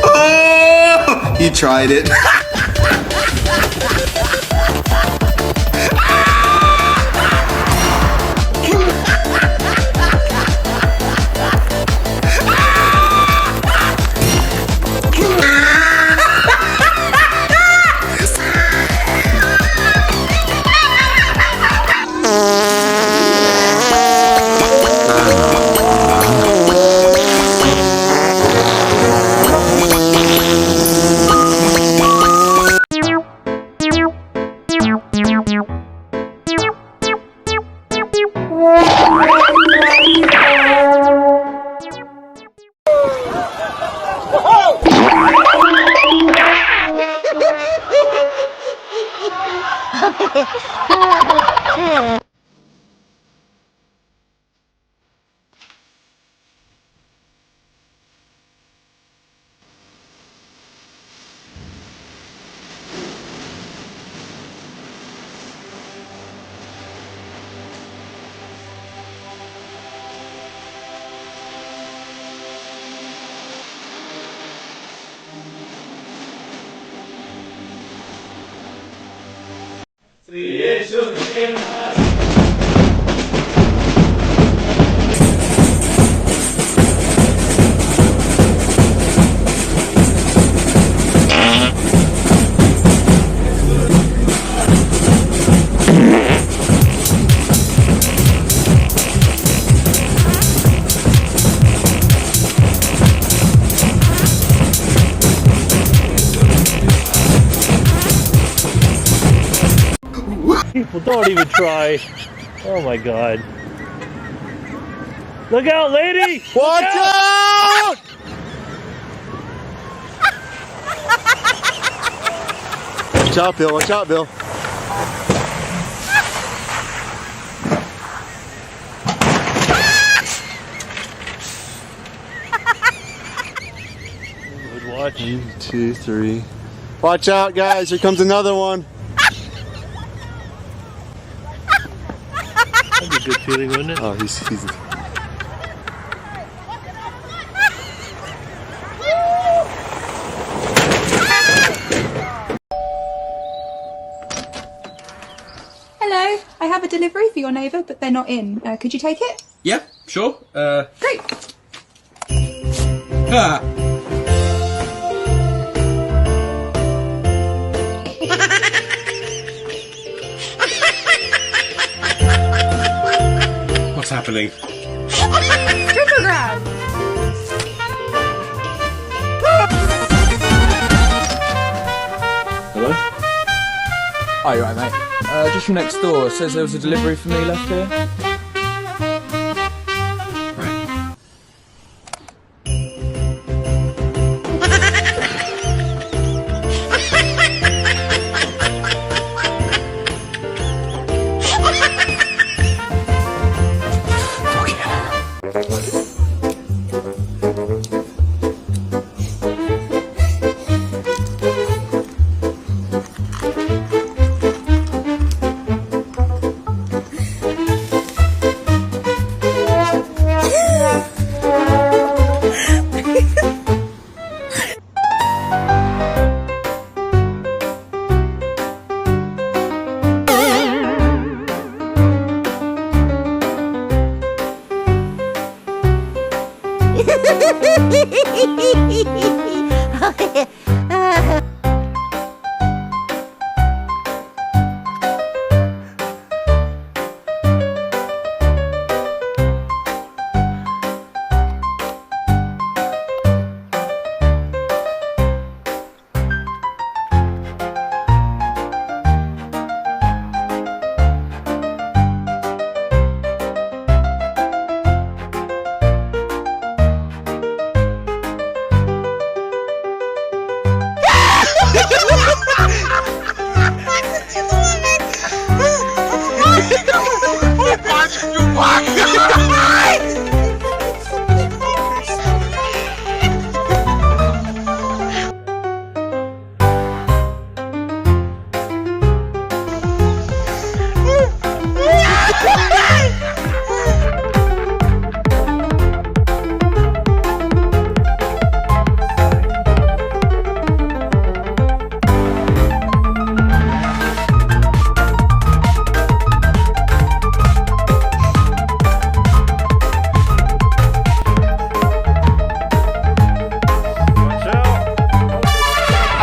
Oh, he tried it. People don't even try. Oh my god. Look out, lady! Watch out! Watch out, Bill. Watch out, Bill. Good watch. 1, 2, 3. Watch out, guys. Here comes another one. That'd be a good feeling, wouldn't it? Oh, he's Hello, I have a delivery for your neighbour, but they're not in. Could you take it? Yeah, sure. Great. Ah. What's happening? Triple grab! Hello? Oh, you're right, mate. Just from next door. It says there was a delivery for me left here. Right.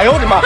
哎呦我的妈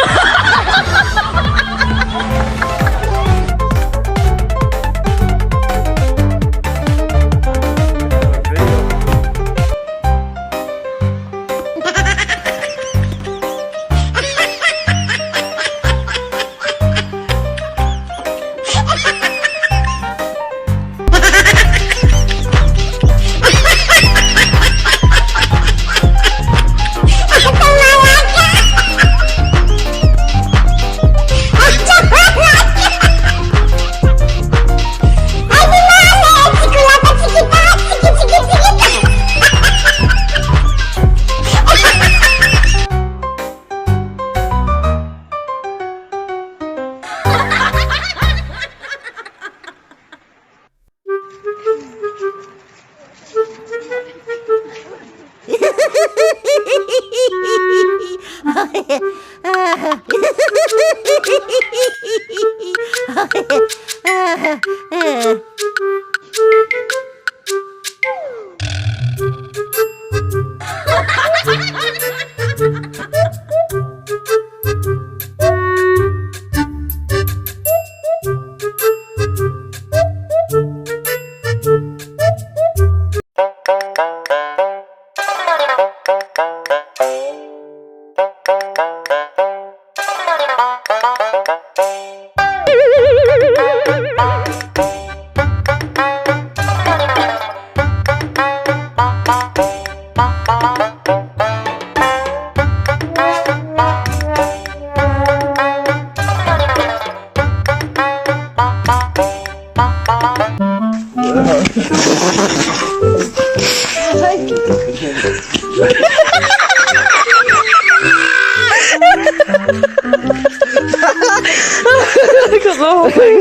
！Because the whole thing.